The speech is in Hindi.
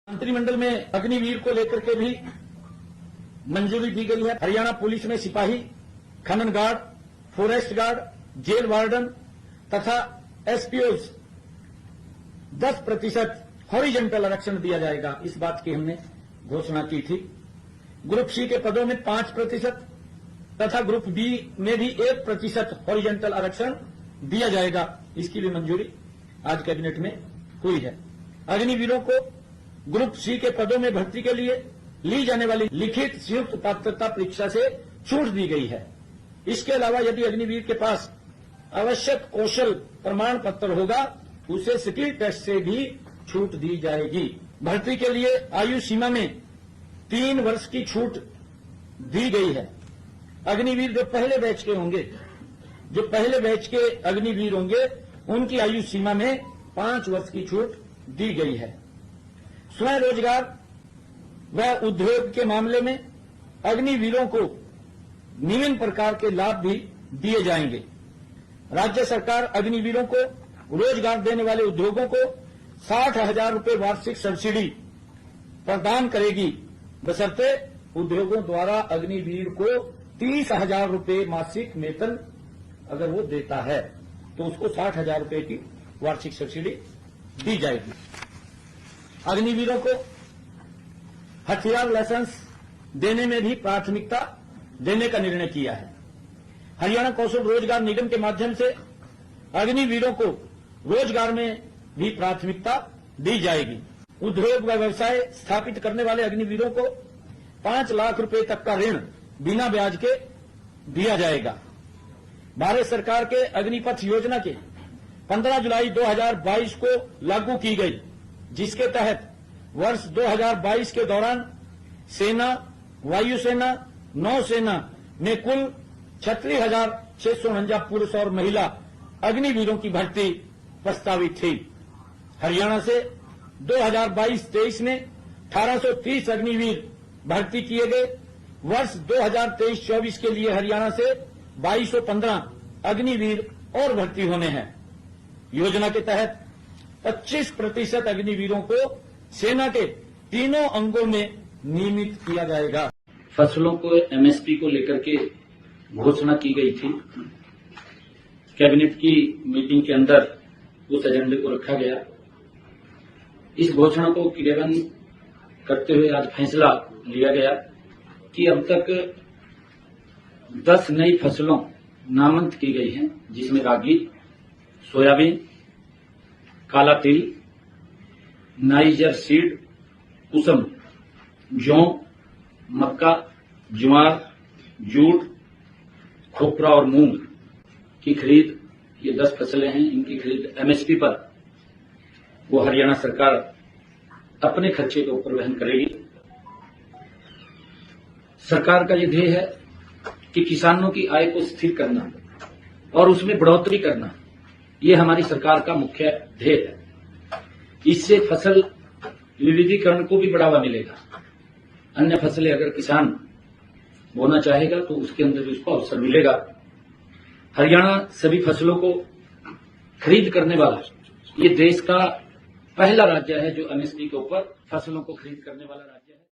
मंत्रिमंडल में अग्निवीर को लेकर के भी मंजूरी दी गई है। हरियाणा पुलिस में सिपाही, खनन guard, forest guard, jail warden तथा एसपीओज 10% हॉरिजॉन्टल आरक्षण दिया जाएगा। इस बात की हमने घोषणा की थी। ग्रुप सी के पदों में 5% तथा ग्रुप बी में भी 1% हॉरिजॉन्टल आरक्षण दिया जाएगा। इसकी भी मंजूरी आज कैबिनेट में हुई है। अग्निवीरों को ग्रुप सी के पदों में भर्ती के लिए ली जाने वाली लिखित संयुक्त पात्रता परीक्षा से छूट दी गई है। इसके अलावा यदि अग्निवीर के पास आवश्यक कौशल प्रमाण पत्र होगा, उसे स्किल टेस्ट से भी छूट दी जाएगी। भर्ती के लिए आयु सीमा में 3 वर्ष की छूट दी गई है। अग्निवीर जो पहले बैच के अग्निवीर होंगे, उनकी आयु सीमा में 5 वर्ष की छूट दी गई है। स्वयं रोजगार व उद्योग के मामले में अग्निवीरों को निम्न प्रकार के लाभ भी दिए जाएंगे। राज्य सरकार अग्निवीरों को रोजगार देने वाले उद्योगों को 60,000 रुपये वार्षिक सब्सिडी प्रदान करेगी, बशर्ते उद्योगों द्वारा अग्निवीर को 30,000 रुपये मासिक वेतन अगर वो देता है तो उसको 60,000 रुपये की वार्षिक सब्सिडी दी जाएगी। अग्निवीरों को हथियार लाइसेंस देने में भी प्राथमिकता देने का निर्णय किया है। हरियाणा कौशल रोजगार निगम के माध्यम से अग्निवीरों को रोजगार में भी प्राथमिकता दी जाएगी। उद्योग व व्यवसाय स्थापित करने वाले अग्निवीरों को 5 लाख रुपए तक का ऋण बिना ब्याज के दिया जाएगा। भारत सरकार के अग्निपथ योजना के 15 जुलाई 2022 को लागू की गई, जिसके तहत वर्ष 2022 के दौरान सेना, वायुसेना, नौसेना में कुल 36,649 पुरुष और महिला अग्निवीरों की भर्ती प्रस्तावित थी। हरियाणा से 2022-23 में 1830 अग्निवीर भर्ती किए गए। वर्ष 2023-24 के लिए हरियाणा से 2215 अग्निवीर और भर्ती होने हैं। योजना के तहत 25% अग्निवीरों को सेना के तीनों अंगों में नियमित किया जाएगा। फसलों को एमएसपी को लेकर के घोषणा की गई थी। कैबिनेट की मीटिंग के अंदर उस एजेंडे को रखा गया। इस घोषणा को क्रियान्वित करते हुए आज फैसला लिया गया कि अब तक 10 नई फसलों नामांकित की गई हैं, जिसमें रागी, सोयाबीन, काला तिल, नाइजर सीड, कुसुम, जौ, मक्का, ज्वार, जूट, खोपरा और मूंग की खरीद, ये 10 फसलें हैं। इनकी खरीद एमएसपी पर वो हरियाणा सरकार अपने खर्चे के ऊपर वहन करेगी। सरकार का ये ध्येय है कि किसानों की आय को स्थिर करना और उसमें बढ़ोतरी करना, ये हमारी सरकार का मुख्य ध्येय है। इससे फसल विविधीकरण को भी बढ़ावा मिलेगा। अन्य फसलें अगर किसान बोना चाहेगा तो उसके अंदर भी उसको अवसर मिलेगा। हरियाणा सभी फसलों को खरीद करने वाला ये देश का पहला राज्य है जो एमएसपी के ऊपर फसलों को खरीद करने वाला राज्य है।